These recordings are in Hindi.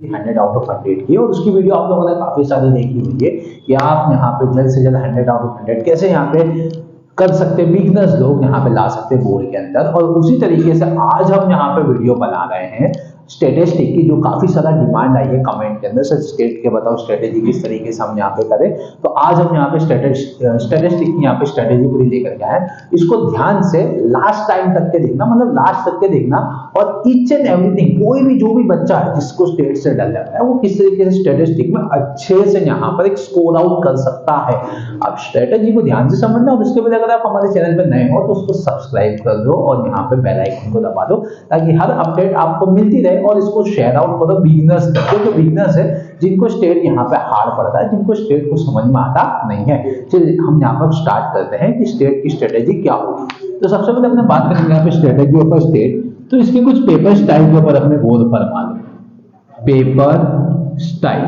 100 आउट ऑफ 100 की, और उसकी वीडियो आप लोगों ने काफी सारी देखी हुई है कि आप यहाँ पे जल्द से जल्द 100 आउट ऑफ 100 कैसे यहाँ पे कर सकते हैं, बिगनर्स लोग यहाँ पे ला सकते हैं बोर्ड के अंदर। और उसी तरीके से आज हम यहाँ पे वीडियो बना रहे हैं स्टैटिस्टिक की, जो काफी सारा डिमांड आई है कमेंट के अंदर, सर स्टेट के बताओ स्ट्रेटेजी किस तरीके से हम यहाँ पे करें। तो आज हम यहाँ पे स्टैटिस्टिक की यहाँ पे स्ट्रेटेजी पूरी लेकर के आए। इसको ध्यान से लास्ट टाइम तक के देखना, मतलब लास्ट तक के देखना, और ईच एंड एवरीथिंग, कोई भी जो भी बच्चा है जिसको स्टेट से डर जाता है वो किस तरीके से स्टैटिस्टिक में अच्छे से यहाँ पर एक स्कोर आउट कर सकता है। अब स्ट्रेटेजी को ध्यान से समझना, और उसके बाद अगर आप हमारे चैनल पर नए हो तो उसको सब्सक्राइब कर दो और यहाँ पे बेल आइकन को दबा दो, ताकि हर अपडेट आपको मिलती रहे। और इसको शेयर आउट करो बिगिनर्स तक, जो बिगिनर्स है जिनको स्टेट यहाँ पे हार्ड पड़ता है, जिनको स्टेट को समझ में आता नहीं है। चलिए हम यहाँ पर स्टार्ट करते हैं कि स्टेट की स्ट्रेटेजी क्या होगी। तो सबसे पहले अपने बात करेंगे यहाँ पे स्ट्रेटेजी ऑफ स्टेट। तो इसके कुछ पेपर स्टाइल के ऊपर अपने गौर फरमा लो। पेपर स्टाइल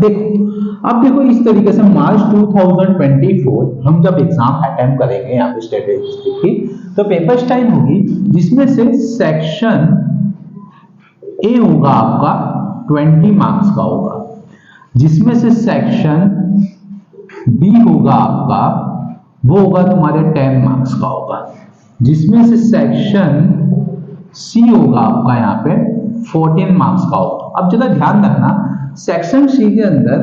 देखो, अब देखो इस तरीके से मार्च 2024 हम जब एग्जाम अटेम्प्ट करेंगे यहाँ पे स्टैटिस्टिक्स की, तो पेपर स्टाइल होगी जिसमें से सेक्शन ए होगा आपका 20 मार्क्स का होगा, जिसमें से सेक्शन बी होगा आपका, वो होगा तुम्हारे 10 मार्क्स का होगा, जिसमें से सेक्शन सी होगा आपका यहाँ पे 14 मार्क्स का होगा। अब जरा ध्यान रखना, सेक्शन सी के अंदर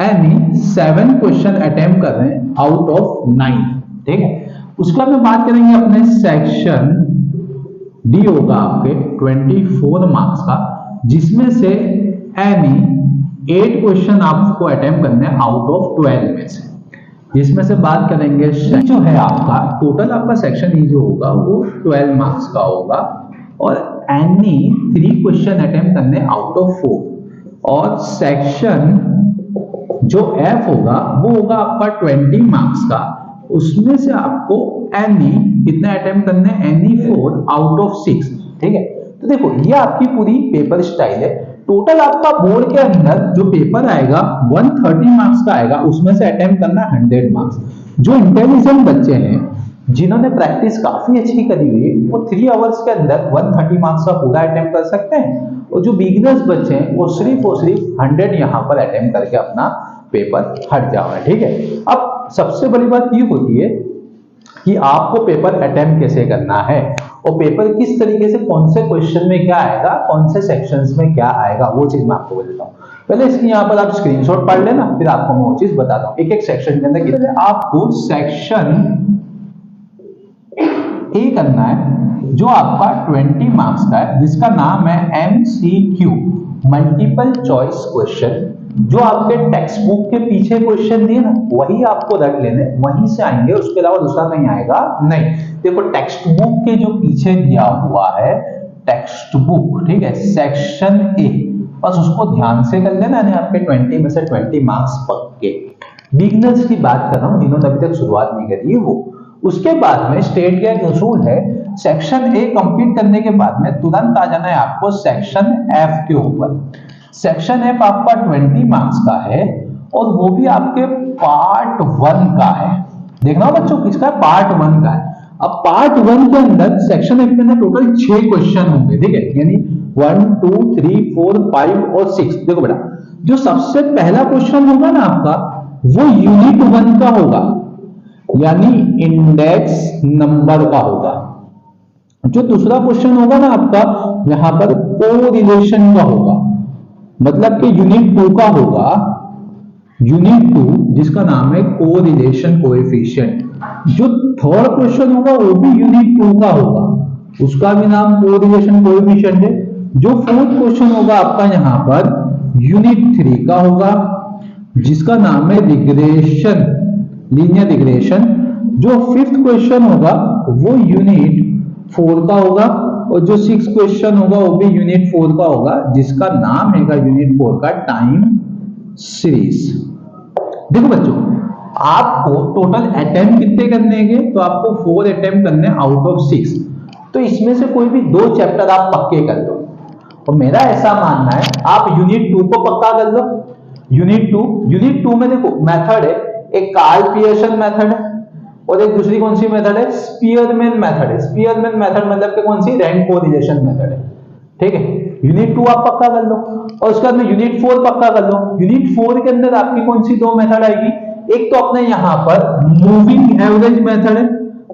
एनी 7 क्वेश्चन अटेम्प्ट कर रहे हैं आउट ऑफ 9, ठीक है। उसके बाद में बात करेंगे अपने सेक्शन डी होगा आपके 24 मार्क्स का, जिसमें से एनी 8 क्वेश्चन आपको अटेम्प्ट करने हैं आउट ऑफ 12 में से, जिसमें से बात करेंगे जो है आपका टोटल आपका सेक्शन ई जो होगा वो 12 मार्क्स का होगा, और एनी 3 क्वेश्चन अटेम्प्ट करने आउट ऑफ 4। और सेक्शन जो एफ होगा वो होगा आपका 20 मार्क्स का, उसमें से आपको एनी कितने अटेम्प्ट करने हैं, एनी 4 आउट ऑफ 6, ठीक है। तो देखो ये आपकी पूरी पेपर स्टाइल है। टोटल आपका बोर्ड के अंदर जो पेपर आएगा 130 मार्क्स का आएगा, उसमें से अटेम्प्ट करना 100 मार्क्स। जो इंटेलिजेंट बच्चे हैं जिन्होंने प्रैक्टिस काफी अच्छी करी हुई है वो 3 आवर्स के अंदर 130 मार्क्स का पूरा अटेम्प्ट कर सकते हैं, और जो बिगिनर्स बच्चे हैं वो सिर्फ और सिर्फ 100 यहाँ पर अटेम्प्ट करके अपना पेपर हट जाओगे, ठीक है। अब सबसे बड़ी बात ये होती है कि आपको पेपर अटेम्प्ट कैसे करना है, और पेपर किस तरीके से, कौन से क्वेश्चन में क्या आएगा, कौन से सेक्शंस में क्या आएगा, वो चीज मैं आपको बताता हूँ। पहले इसकी यहाँ पर आप स्क्रीनशॉट पढ़ लेना, फिर आपको मैं वो चीज बताता हूँ एक एक सेक्शन के अंदर। पहले आपको सेक्शन ए करना है जो आपका 20 मार्क्स का है, जिसका नाम है MCQ, मल्टीपल चॉइस क्वेश्चन। जो आपके टेक्स्ट बुक के पीछे क्वेश्चन दिए ना वही आपको रट लेने, वहीं से आएंगे, उसके अलावा दूसरा कहीं आएगा नहीं। देखो टेक्स्ट बुक के जो पीछे दिया हुआ है टेक्स्ट बुक, ठीक है, सेक्शन ए, बस उसको ध्यान से कर लेना, यानी आपके 20 में से 20 मार्क्स पक्के। बिगिनर्स की बात कर रहा हूं जिन्होंने अभी तक शुरुआत नहीं करी है वो। उसके बाद में स्टेट का एक उसूल है, सेक्शन ए कंप्लीट करने के बाद में तुरंत आ जाना है आपको सेक्शन एफ के ऊपर। सेक्शन एफ आपका 20 मार्क्स का है, और वो भी आपके पार्ट 1 का है। देखना बच्चों किसका, पार्ट 1 का है। अब पार्ट 1 के अंदर सेक्शन एफ के अंदर टोटल 6 क्वेश्चन होंगे, ठीक है, यानी 1 2 3 4 5 और 6। देखो बेटा, जो सबसे पहला क्वेश्चन होगा ना आपका वो यूनिट 1 का होगा, यानी इंडेक्स नंबर का होगा। जो दूसरा क्वेश्चन होगा ना आपका यहां पर कोरिलेशन का होगा, मतलब कि यूनिट 2 का होगा, यूनिट 2 जिसका नाम है कोरिलेशन कोएफिशिएंट। जो थर्ड क्वेश्चन होगा वो भी यूनिट 2 का होगा, उसका भी नाम कोरिलेशन कोएफिशिएंट है। जो फोर्थ क्वेश्चन होगा आपका यहां पर यूनिट 3 का होगा, जिसका नाम है रिग्रेशन, लीनियर रिग्रेशन। जो फिफ्थ क्वेश्चन होगा वो यूनिट 4 का होगा, और जो 6 क्वेश्चन होगा वो भी यूनिट 4 का होगा, जिसका नाम है यूनिट 4 का टाइम सीरीज। देखो बच्चों, आपको टोटल अटेम्प्ट कितने करने हैं, तो आपको 4 अटेम्प्ट करने आउट ऑफ 6। तो इसमें से कोई भी 2 चैप्टर आप पक्के कर लो, और मेरा ऐसा मानना है आप यूनिट 2 को पक्का कर लो। यूनिट 2 में देखो मेथड है, एक कार्ल पियर्सन मेथड है, और एक दूसरी कौन सी मेथड है, स्पीयरमैन मेथड है। स्पीयरमैन मेथड मतलब कि कौन सी, रैंक कोरिलेशन मेथड है। ठीक है। यूनिट 2 आप पक्का कर लो और उसके बाद में यूनिट 4 पक्का कर लो। यूनिट 4 के अंदर आपकी कौन सी दो मेथड आएगी, एक तो अपने यहाँ पर मूविंग एवरेज मेथड है,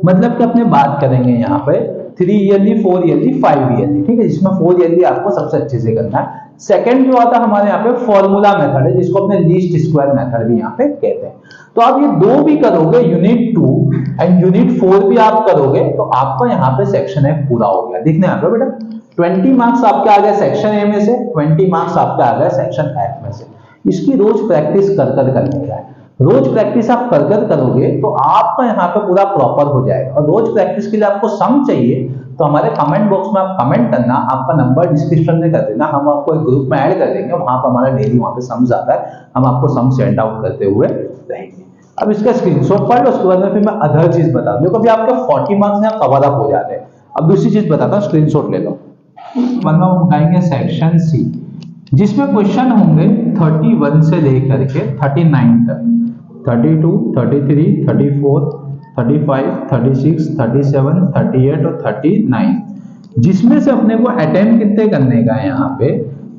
मतलब कि अपने बात करेंगे यहाँ पे 3 ईयरली, 4 ईयरली, 5 ईयरली, ठीक है, जिसमें 4 ईयरली आपको सबसे अच्छे से करना है। सेकंड जो आता है हमारे यहाँ पे फॉर्मूला मेथड है, जिसको अपने लीस्ट स्क्वायर मेथड भी यहाँ पे कहते हैं। तो आप ये दो भी करोगे, यूनिट 2 एंड यूनिट 4 भी आप करोगे, तो आपका यहाँ पे सेक्शन F पूरा हो गया। देखने आ गया बेटा, 20 मार्क्स आपके आ गए सेक्शन ए में से, 20 मार्क्स आपके आ गए सेक्शन F में से। इसकी रोज प्रैक्टिस कर करने का है। रोज प्रैक्टिस आप कर करोगे तो आपका यहाँ पे पूरा प्रॉपर हो जाएगा। और रोज प्रैक्टिस के लिए आपको सम चाहिए तो हमारे कमेंट बॉक्स में आप कमेंट करना, आपका नंबर डिस्क्रिप्शन में कर देना, हम आपको एक ग्रुप में ऐड कर देंगे, वहां पर हमारा डेली वहां पे सम्स आता है, हम आपको सम सेंड आउट करते हुए रहेंगे। अब इसका स्क्रीनशॉट पढ़ लो, उसके बाद में फिर मैं अदर चीज बता दूं। कभी आपके 40 मार्क्स यहाँ कवर अप हो जाते हैं। अब दूसरी चीज बताता हूँ, स्क्रीनशॉट ले लो। मतलब हम उठाएंगे सेक्शन सी, जिसमें क्वेश्चन होंगे 31 से लेकर के 39 तक, 32, 33, 34, 35, 36, 37, 38 और 39, जिसमें से अपने को अटेम्प्ट कितने करने का है यहाँ पे,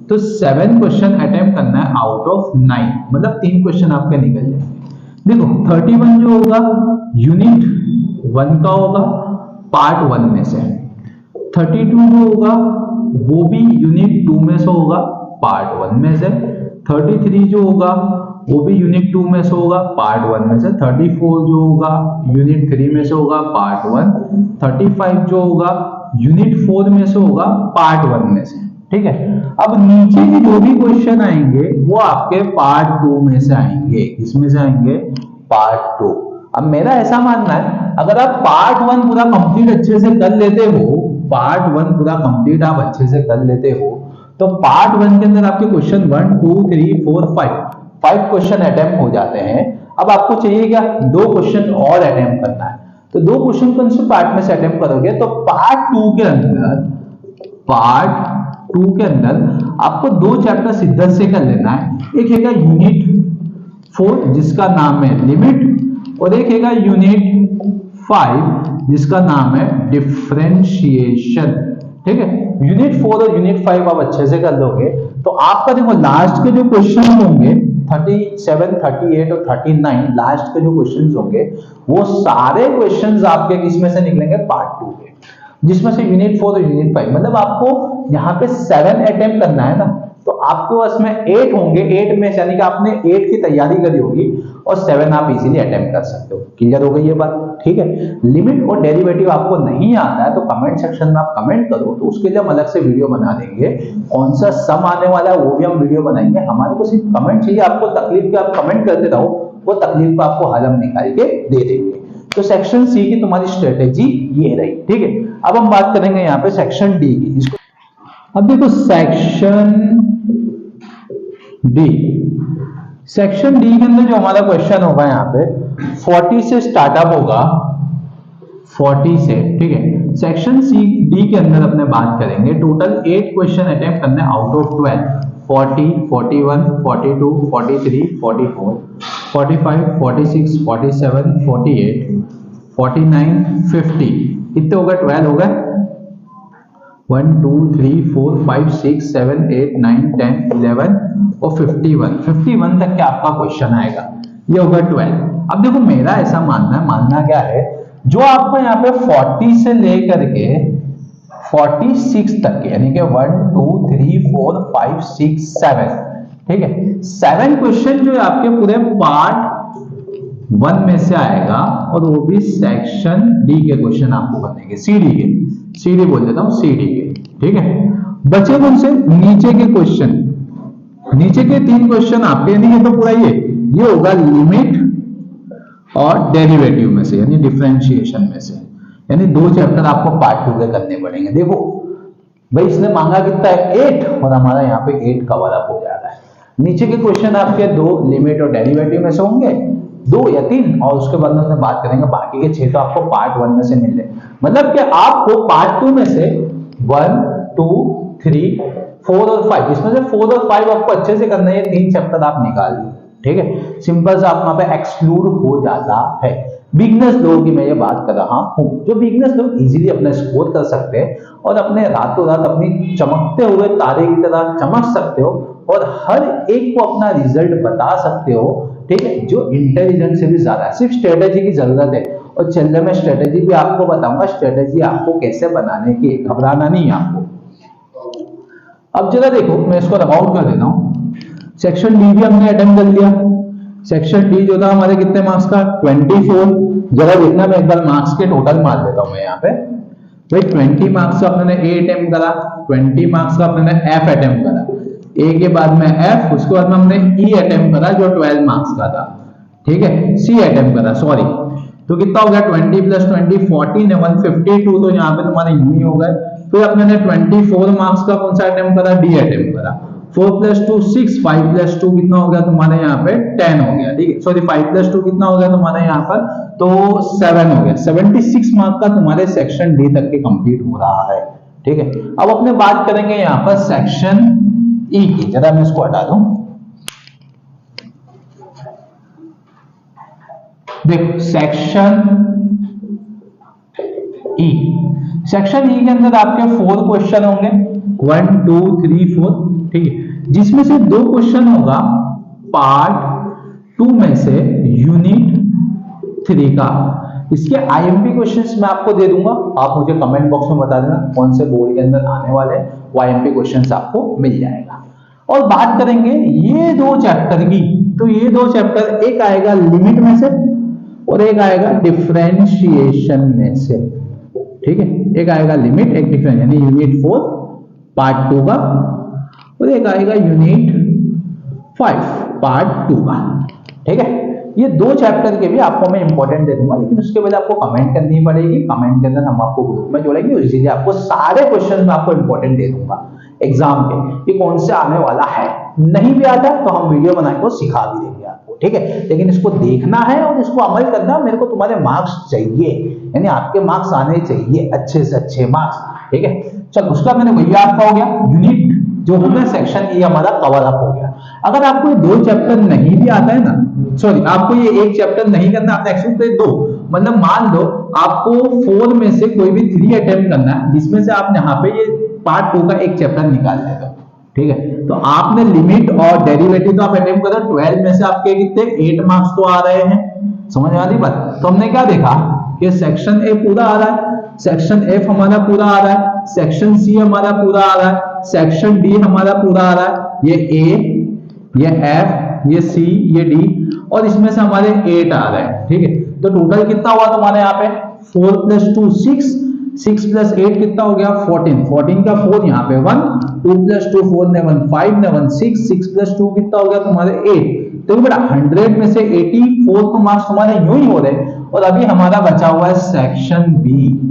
तो 7 क्वेश्चन अटेम्प्ट करना है आउट ऑफ 9, मतलब 3 क्वेश्चन आपके निकल जाएंगे। देखो 31 जो होगा यूनिट 1 का होगा, पार्ट 1 में से। 32 जो होगा वो भी यूनिट 2 में से होगा, पार्ट 1 में से। 33 जो होगा वो भी यूनिट 2 में से होगा, पार्ट 1 में से। 34 जो होगा यूनिट 3 में से होगा, पार्ट 1। 35 जो होगा यूनिट 4 में से होगा, पार्ट 1 में से, ठीक है। अब नीचे के जो भी क्वेश्चन आएंगे वो आपके पार्ट 2 में से आएंगे। इसमें से आएंगे पार्ट 2। अब मेरा ऐसा मानना है, अगर आप पार्ट 1 पूरा कंप्लीट अच्छे से कर लेते हो, पार्ट 1 पूरा कंप्लीट आप अच्छे से कर लेते हो, तो पार्ट 1 के अंदर आपके क्वेश्चन 1, 2, 3, 4, 5 क्वेश्चन अटेम्प्ट हो जाते हैं। अब आपको चाहिए क्या, 2 क्वेश्चन और अटेम्प्ट करना है। तो 2 क्वेश्चन कौन से पार्ट में से अटेम्प्ट करोगे, तो पार्ट 2 के अंदर आपको 2 चैप्टर सीधा से कर लेना है। एक है यूनिट 4 जिसका नाम है लिमिट, और एक है यूनिट 5 जिसका नाम है डिफरेंशिएशन, ठीक है। यूनिट 4 और यूनिट 5 आप अच्छे से कर लोगे तो आपका देखो लास्ट के जो क्वेश्चन होंगे 37, 38 और 39, लास्ट के जो क्वेश्चंस होंगे वो सारे क्वेश्चंस आपके किसमें से निकलेंगे, पार्ट 2 के, जिसमें से यूनिट 4 और यूनिट 5, मतलब आपको यहाँ पे 7 अटेम्प्ट करना है ना, तो आपके पास में 8 होंगे। 8 में यानी कि आपने 8 की तैयारी करी होगी और 7 आप इजीली अटेम्प्ट कर सकते हो। क्लियर हो गई ये बात, ठीक है। लिमिट और डेरिवेटिव आपको नहीं आता है तो कमेंट सेक्शन में आप कमेंट करो, तो उसके लिए हम अलग से वीडियो बना देंगे। कौन सा सम आने वाला है वो भी हम वीडियो बनाएंगे। हमारे को सिर्फ कमेंट चाहिए, आपको तकलीफ के आप कमेंट करते रहो, वो तकलीफ को आपको हल हम निकाल के दे देंगे। तो सेक्शन सी की तुम्हारी स्ट्रेटेजी ये रही, ठीक है। अब हम बात करेंगे यहाँ पे सेक्शन डी की, जिसको अब देखो सेक्शन डी, सेक्शन डी के अंदर जो हमारा क्वेश्चन होगा यहाँ पे 40 से स्टार्टअप होगा, 40 से, ठीक है। सेक्शन सी डी के अंदर अपने बात करेंगे टोटल 8 क्वेश्चन अटेम्प्ट करने आउट ऑफ 12, 40, 41, 42, 43, 44, 45, 46, 47, 48, 49, 50, कितने हो गए, 12 हो गए। 1, 2, 3, 4, 5, 6, 7, 8, 9, 10, 11 और 51 तक के आपका क्वेश्चन आएगा, ये होगा 12। अब देखो मेरा ऐसा मानना क्या है, जो आपको यहाँ पे 40 से लेकर के 46 तक के, यानी कि 1, 2, 3, 4, 5, 6, 7, ठीक है, 7 क्वेश्चन जो आपके पूरे पार्ट 1 में से आएगा, और वो भी सेक्शन डी के क्वेश्चन आपको बनेंगे, सीडी बोल देता हूं, सीडी के, ठीक है। बचे कौन से, नीचे के क्वेश्चन, नीचे के 3 क्वेश्चन आपके, यानी ये तो पूरा ये होगा लिमिट और डेरिवेटिव में से, यानी डिफरेंशिएशन में से, यानी 2 चैप्टर आपको पार्ट 2 के करने पड़ेंगे। देखो भाई इसने मांगा कितना है, 8, और हमारा यहाँ पे 8 कवर अप हो जा रहा है। नीचे के क्वेश्चन आपके 2 लिमिट और डेरिवेटिव में से होंगे, 2 या 3, और उसके बाद में बात करेंगे बाकी के 6 तो आपको पार्ट 1 में से मिल रहे, मतलब कि आपको पार्ट 2 में से 1, 2, 3, 4 और 5, इसमें से 4 और 5 आपको अच्छे से करना है। ये 3 चैप्टर आप निकाल लो, ठीक है, सिंपल सा आप वहां पे एक्सक्लूड हो जाता है। बिगनर्स लोगों की मैं ये बात कर रहा हूं, जो बिगनर्स लोग इजीली अपना स्कोर कर सकते हैं और अपने रातों रात अपनी चमकते हुए तारे की तरह चमक सकते हो और हर एक को अपना रिजल्ट बता सकते हो, ठीक है, जो इंटेलिजेंस से भी ज्यादा है। सिर्फ स्ट्रेटेजी की जरूरत है और चलिए मैं स्ट्रेटेजी भी आपको बताऊंगा, स्ट्रेटेजी आपको कैसे बनाने की, घबराना नहीं है आपको। अब जरा देखो, मैं इसको राउंड कर देता हूं। सेक्शन डी भी हमने अटेम्प्ट कर लिया। सेक्शन डी जो था हमारे कितने मार्क्स का, 24। जरा देखना, मैं एक बार मार्क्स के टोटल मार देता हूं मैं यहाँ पे। भाई 20 मार्क्स का अपने ए अटेम्प्ट करा, 20 मार्क्स का अपने एफ अटेम्प्ट करा, ए के बाद में एफ, उसके बाद में हमने ई अटेम्प्ट करा जो 12 मार्क्स का था, ठीक है, सी अटेम्प्ट करा, सॉरी। तो कितना हो गया, 20 + 20 14 है, 152, तो यहाँ पे तुम्हारे यू ही हो गए। फिर अपने ने 24 मार्क्स का कौन सा अटेम्प्ट करा, डी अटेम्प्ट करा। 4 + 2 6, 5 + 2 कितना हो गया तुम्हारे यहाँ पे 10 हो गया, ठीक है, सॉरी 5 + 2 कितना हो गया तुम्हारे यहाँ पर, तो 7 हो गया। 76 मार्क का तुम्हारे सेक्शन डी तक के कंप्लीट हो रहा है, ठीक है। अब अपने बात करेंगे यहाँ पर सेक्शन ई की, जरा मैं इसको हटा दूं। देखो सेक्शन ई, सेक्शन ई के अंदर आपके 4 क्वेश्चन होंगे, 1 2 3 4, ठीक है, जिसमें से 2 क्वेश्चन होगा पार्ट 2 में से यूनिट 3 का। इसके आईएमपी क्वेश्चंस मैं आपको दे दूंगा, आप मुझे कमेंट बॉक्स में बता देना कौन से बोर्ड के अंदर आने वाले हैं, वो आईएमपी क्वेश्चंस आपको मिल जाएगा। और बात करेंगे ये 2 चैप्टर की, तो ये 2 चैप्टर, एक आएगा लिमिट में से और एक आएगा डिफरेंशिएशन में से, ठीक है, एक आएगा लिमिट, एक डिफरेंस, यानी यूनिट 4 पार्ट 2 का, और एक आएगा यूनिट 5 पार्ट 2 का, ठीक है। ये 2 चैप्टर के भी आपको मैं इंपॉर्टेंट दे दूंगा, लेकिन उसके पहले आपको कमेंट करनी पड़ेगी। कमेंट के अंदर हम आपको ग्रुप में जोड़ेंगे, इसीलिए आपको सारे क्वेश्चन में आपको इंपॉर्टेंट दे दूंगा एग्जाम के, कि कौन से आने वाला है। नहीं भी आता तो हम वीडियो बना के सिखा भी देंगे आपको, ठीक है, लेकिन इसको देखना है और इसको अमल करना। मेरे को तुम्हारे मार्क्स चाहिए, यानी आपके मार्क्स आने चाहिए, अच्छे से अच्छे मार्क्स, ठीक है। चल, उसका मैंने भैया आपका हो गया यूनिट जो हो गया, सेक्शन ये हमारा कवर अप हो गया। अगर आपको ये 2 चैप्टर नहीं भी आता है ना, सॉरी आपको ये 1 चैप्टर नहीं करना, आपने एक्चुअली 2, मतलब मान लो आपको 4 में से कोई भी 3 अटेम्प्ट करना है, जिसमें से आप यहाँ पे ये पार्ट 2 का 1 चैप्टर निकाल लेते हो, ठीक है। तो आपने लिमिट और डेरिवेटिव तो आप अटेम्प्ट करो, 12 में से आपके कितने 8 मार्क्स तो आ रहे हैं, समझ में आ रही बात। तो हमने क्या देखा कि सेक्शन ए पूरा आ रहा है, सेक्शन एफ हमारा पूरा आ रहा है, सेक्शन सी हमारा पूरा आ रहा है, सेक्शन डी हमारा पूरा आ रहा है, ये ए, ये एफ, ये सी, ये डी, और इसमें से हमारे 8 आ रहे हैं, ठीक है। तो टोटल कितना हुआ तुम्हारे यहाँ पे, 4 + 2 6, 6 + 8 कितना हो गया 14, 14 का 4 यहाँ पे 1, 2 + 2 4 ने 1 5 ने 1 6, 6 + 2 कितना हो गया तुम्हारे 8। तो बेटा 100 में से 84 को मार्क्स तुम्हारे यूं ही हो रहे। और अभी हमारा बचा हुआ है सेक्शन बी।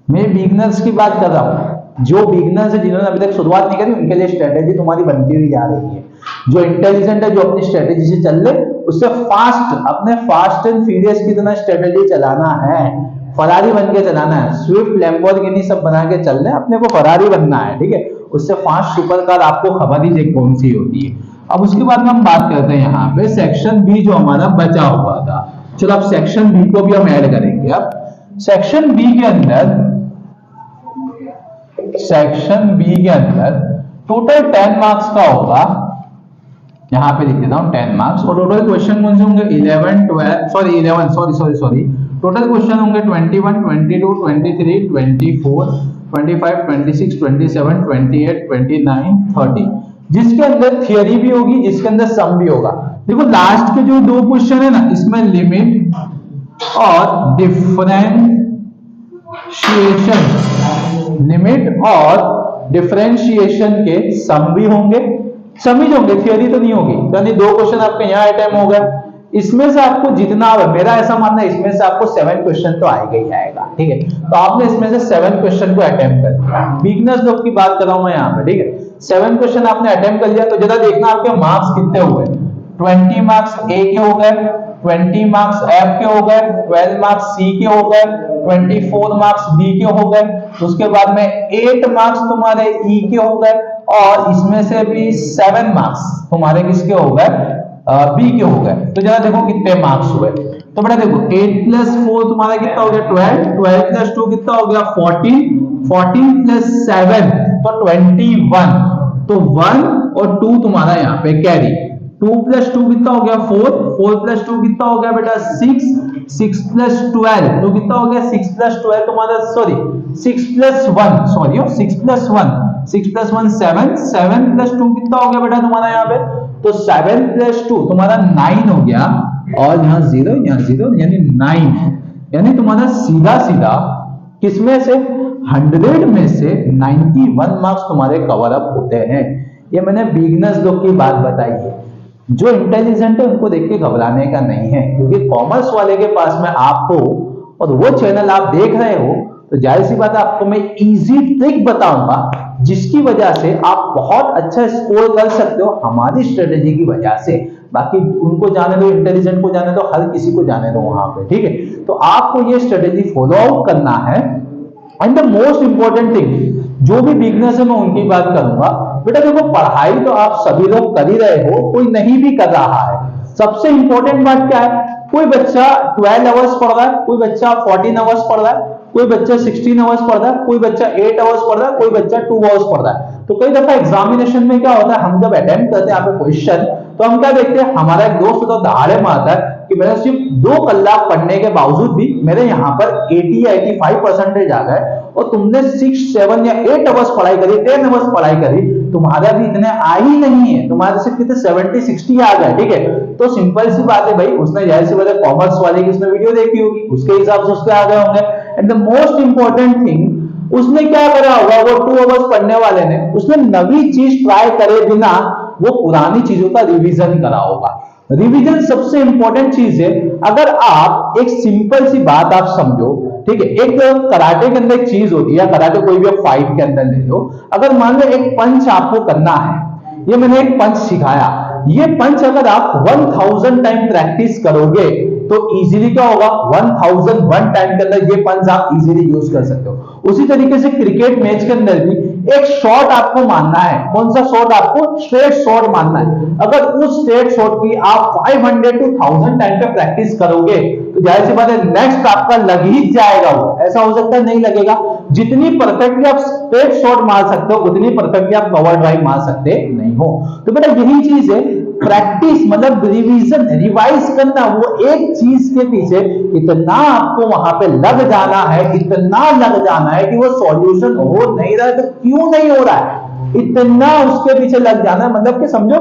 मैं बिगिनर्स की बात कर रहा हूं, जो बिगिनर्स है जिन्होंने अभी तक शुरुआत नहीं करी, उनके लिए स्ट्रेटेजी तुम्हारी बनती हुई जा रही है। जो इंटेलिजेंट है, जो अपनी स्ट्रेटेजी से चल ले, उससे अपने फास्ट एंड फ्यूरियस की तरह स्ट्रेटेजी चलाना है, फरारी बन के चलाना है, स्विफ्ट लैम्बोर्गिनी सब बना के चल रहे, अपने को फरारी बनना है, ठीक है। उससे फास्ट सुपर कार आपको खबर ही कौन सी होती है। अब उसके बाद में हम बात करते हैं यहाँ पे सेक्शन बी जो हमारा बचा हुआ था। चलो अब सेक्शन बी को भी हम ऐड करेंगे। अब सेक्शन बी के अंदर टोटल 10 मार्क्स का होगा, यहां पे लिख देता हूं 10 मार्क्स। और टोटल क्वेश्चन कौन से होंगे, 11 12 सॉरी टोटल क्वेश्चन होंगे 21 22 23 24 25 26 27 28 29 30, जिसके अंदर थियरी भी होगी, जिसके अंदर सम भी होगा। देखो लास्ट के जो 2 क्वेश्चन है ना, इसमें लिमिट और डिफरेंशिएशन के सम भी होंगे, समीज होंगे, थियरी तो नहीं होगी। यानी 2 क्वेश्चन आपके यहाँ अटेम्प्ट हो गए, इसमें से आपको जितना है, मेरा ऐसा मानना है इसमें से आपको 7 क्वेश्चन तो आएगा ही आएगा, ठीक है। तो आपने इसमें से 7 क्वेश्चन को अटेम्प्ट कर लिया। बिगिनर्स लोग की बात कर रहा हूं मैं यहाँ पे, ठीक है। 7 क्वेश्चन आपने अटेम्प्ट कर लिया, तो जरा देखना आपके मार्क्स कितने हुए। 20 मार्क्स ए के हो गए, 20 मार्क्स एफ के हो गए, 12 मार्क्स सी के हो गए, 24 मार्क्स बी के हो गए, उसके बाद में 8 मार्क्स तुम्हारे ई के हो गए, और इसमें से भी 7 मार्क्स तुम्हारे किसके हो गए, बी के हो गए। तो जरा देखो कितने मार्क्स हुए। तो बेटा देखो 8 + 4 तुम्हारा कितना हो गया 12, 12 + 2 कितना हो गया 14, 14 प्लस 7 तो 21, तो 1 और 2 तुम्हारा यहाँ पे कैरी। 2 प्लस 2 कितना हो गया 4, 4 प्लस 2 कितना हो गया बेटा 6, 6 प्लस 12 तो कितना हो गया 6 प्लस 12 तुम्हारा, sorry 6 plus 1, sorry 6 plus 1, 6 plus 1 7, 7 plus 2 कितना हो गया बेटा तुम्हारा यहाँ पे, तो 7 प्लस 2 तुम्हारा 9 हो गया, और यहाँ 0 यानी 9, यानी तुम्हारा सीधा सीधा किसमें से 100 में से 91 मार्क्स तुम्हारे कवर अप होते हैं। ये मैंने बिगिनर्स लोग की बात बताई है। जो इंटेलिजेंट है उनको देख के घबराने का नहीं है, क्योंकि कॉमर्स वाले के पास में आप हो और वो चैनल आप देख रहे हो, तो जाहिर सी बात है आपको मैं इजी ट्रिक बताऊंगा जिसकी वजह से आप बहुत अच्छा स्कोर कर सकते हो हमारी स्ट्रेटेजी की वजह से। बाकी उनको जाने दो, इंटेलिजेंट को जाने दो, हर किसी को जाने दो वहां पे, ठीक है। तो आपको ये स्ट्रेटेजी फॉलो आउट करना है। And the most important thing, जो भी बिगनर्स है मैं उनकी बात करूंगा। बेटा देखो, पढ़ाई तो आप सभी लोग कर ही रहे हो, कोई नहीं भी कर रहा है। सबसे इंपॉर्टेंट बात क्या है, कोई बच्चा 12 आवर्स पढ़ रहा है, कोई बच्चा 14 आवर्स पढ़ रहा है, कोई बच्चा 16 आवर्स पढ़ रहा है, कोई बच्चा 8 आवर्स पढ़ रहा है, कोई बच्चा 2 आवर्स पढ़ रहा है। तो कई दफा एग्जामिनेशन में क्या होता है, हम जब अटेम्प्ट करते हैं यहाँ पे क्वेश्चन, तो हम क्या देखते हैं, हमारा एक दोस्त तो दहाड़े मारता है कि मैंने सिर्फ 2 कलाक पढ़ने के बावजूद भी मेरे यहाँ पर 80 या 85% आ गए, और तुमने 6, 7 या 8 आवर्स पढ़ाई करी, 10 आवर्स पढ़ाई करी, तुम्हारा भी इतने आ ही नहीं है, तुम्हारे सिर्फ कितने 70, 60 आ गए, ठीक है। तो सिंपल सी बात है भाई, उसने जाहिर सी बात है कॉमर्स वाले की उसने वीडियो देखी होगी, उसके हिसाब से उसके आ गए होंगे। And the most important thing, उसने क्या करा होगा, वो 2 आवर्स पढ़ने वाले ने, उसने नवी चीज ट्राई करे बिना वो पुरानी चीजों का रिवीजन करा होगा। रिवीजन सबसे इंपॉर्टेंट चीज है। अगर आप एक सिंपल सी बात आप समझो, ठीक है, एक कराटे के अंदर एक चीज होती है, या कराटे कोई भी फाइट के अंदर ले लो, अगर मान लो एक पंच आपको करना है, ये मैंने एक पंच सिखाया, ये पंच अगर आप 1000 टाइम प्रैक्टिस करोगे तो इजीली क्या होगा, 1001 टाइम के अंदर ये पंच आप इजीली यूज कर सकते हो। उसी तरीके से क्रिकेट मैच के अंदर भी एक शॉट आपको मानना है, कौन सा शॉट, आपको स्ट्रेट शॉट मानना है। अगर उस स्ट्रेट शॉट की आप 500 to 1000 टाइम पे प्रैक्टिस करोगे तो जाहिर सी बात है नेक्स्ट आपका लग ही जाएगा। वो ऐसा हो सकता है नहीं लगेगा। जितनी परफेक्टली आप स्ट्रेट शॉट मार सकते हो उतनी परफेक्टली आप कवर ड्राइव मार सकते नहीं हो। तो बेटा यही चीज है, प्रैक्टिस मतलब रिवीजन, रिवाइज करना, वो एक चीज के पीछे इतना आपको वहां पे लग जाना है, इतना लग जाना है कि वो सॉल्यूशन हो नहीं रहा है तो क्यों नहीं हो रहा है, इतना उसके पीछे लग जाना है। मतलब कि समझो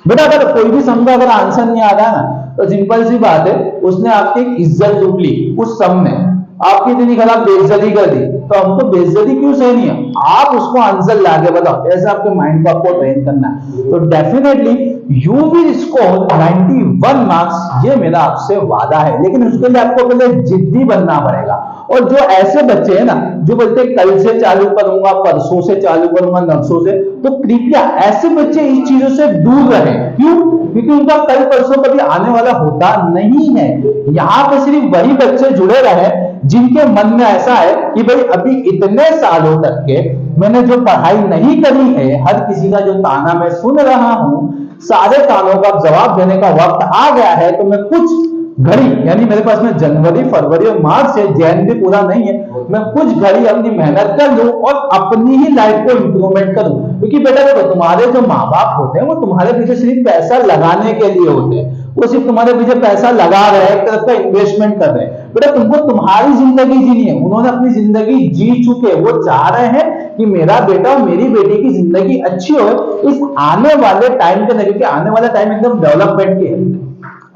बेटा, अगर कोई भी सम का अगर आंसर नहीं आ रहा है ना, तो सिंपल सी बात है, उसने आपकी इज्जत लूट ली उस सम में, आपकी इतनी खराब बेइज्जती कर दी, तो हमको बेइज्जती क्यों सहनी है, आप उसको आंसर लाके बताओ। ऐसे आपके माइंड को आपको ट्रेन करना है। तो definitely you will score 91 marks, ये मेरा आपसे वादा है। लेकिन उसके लिए आपको पहले जिद्दी बनना पड़ेगा। और जो ऐसे बच्चे हैं ना जो बोलते हैं कल से चालू करूंगा, परसों से चालू करूंगा, नरसों से, तो कृपया ऐसे बच्चे इस चीजों से दूर रहें। क्यों? क्योंकि उनका कल परसों कभी आने वाला होता नहीं है। यहाँ पे सिर्फ वही बच्चे जुड़े रहे जिनके मन में ऐसा है कि भाई अभी इतने सालों तक के मैंने जो पढ़ाई नहीं करी है, हर किसी का जो ताना मैं सुन रहा हूं, सारे तानों का जवाब देने का वक्त आ गया है, तो मैं कुछ घड़ी, यानी मेरे पास में जनवरी, फरवरी और मार्च है, जैन भी पूरा नहीं है, मैं कुछ घड़ी अपनी मेहनत कर लूं और अपनी ही लाइफ को इंप्रूवमेंट करूं। क्योंकि बेटा देखो, तुम्हारे जो माँ बाप होते हैं वो तुम्हारे पीछे सिर्फ पैसा लगाने के लिए होते हैं, वो सिर्फ तुम्हारे पीछे पैसा लगा रहे हैं, एक तरफ का इन्वेस्टमेंट कर रहे हैं। बेटा तुमको तुम्हारी जिंदगी जीनी है, उन्होंने अपनी जिंदगी जी चुके, वो चाह रहे हैं कि मेरा बेटा और मेरी बेटी की जिंदगी अच्छी हो इस आने वाले टाइम के अंदर, क्योंकि आने वाला टाइम एकदम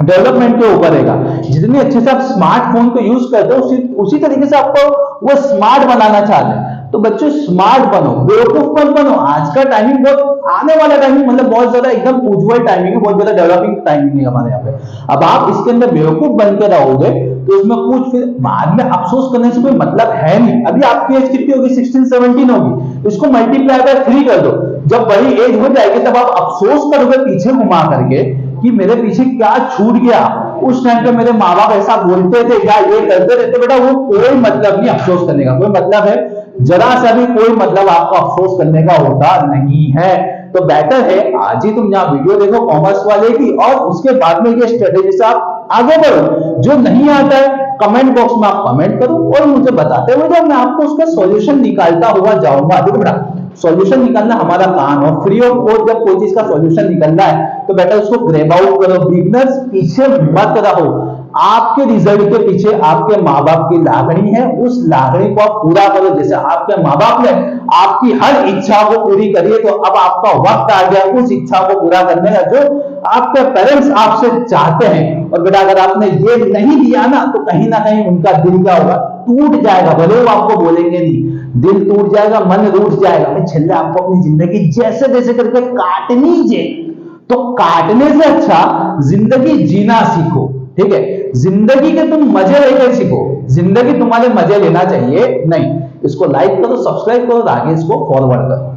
डेवलपमेंट के ऊपर रहेगा। जितनी अच्छे से आप स्मार्टफोन को यूज करते हो उसी तरीके से आपको वो स्मार्ट बनाना चाहते हैं। तो बच्चों स्मार्ट बनो, बेवकूफ मत बनो। आज का टाइमिंग बहुत, आने वाला टाइमिंग मतलब बहुत ज्यादा एकदम उज्जवल टाइमिंग है, बहुत ज्यादा डेवलपिंग टाइमिंग है हमारे यहाँ पे। अब आप इसके अंदर बेवकूफ बन के रहोगे तो इसमें कुछ फिर बाद में अफसोस करने से कोई मतलब है नहीं। अभी आपकी एज कितनी होगी, 16-17 होगी, इसको मल्टीप्लाई बाय 3 कर दो। जब वही एज हो जाएगी तब आप अफसोस करोगे पीछे घुमा करके कि मेरे पीछे क्या छूट गया, उस टाइम पे मेरे माँ बाप ऐसा बोलते थे या ये करते रहते। बेटा वो कोई मतलब नहीं अफसोस करने का, कोई मतलब है जरा सा भी कोई मतलब आपको अफसोस करने का होता नहीं है। तो बेटर है आज ही तुम यहाँ वीडियो देखो कॉमर्स वाले की, और उसके बाद में ये स्ट्रेटेजी से आप आगे बढ़ो। जो नहीं आता है कमेंट बॉक्स में आप कमेंट करो और मुझे बताते हुए जब मैं आपको उसका सॉल्यूशन निकालता हुआ जाऊंगा। देखो बेटा, सॉल्यूशन निकालना हमारा काम है, फ्री ऑफ कॉस्ट जब कोई चीज का सॉल्यूशन निकल रहा है तो बेटा उसको ग्रैब आउट करो। बिगनर्स पीछे मत रहो, आपके रिजल्ट के पीछे आपके माँ बाप की लागणी है, उस लागणी को आप पूरा करो। जैसे आपके माँ बाप ने आपकी हर इच्छा को पूरी करी है, तो अब आपका वक्त आ गया उस इच्छा को पूरा करने का जो आपके पेरेंट्स आपसे चाहते हैं। और बेटा अगर आपने ये नहीं दिया ना तो कहीं ना कहीं उनका दिल क्या होगा, टूट जाएगा। भले वो आपको बोलेंगे नहीं, दिल टूट जाएगा, मन रूठ जाएगा। मैं छेल्ले आपको अपनी जिंदगी जैसे जैसे करके काटनी जे, तो काटने से अच्छा जिंदगी जीना सीखो। ठीक है, जिंदगी के तुम मजे लेकर सीखो, जिंदगी तुम्हारे मजे लेना चाहिए नहीं। इसको लाइक करो, सब्सक्राइब करो, आगे इसको फॉरवर्ड करो।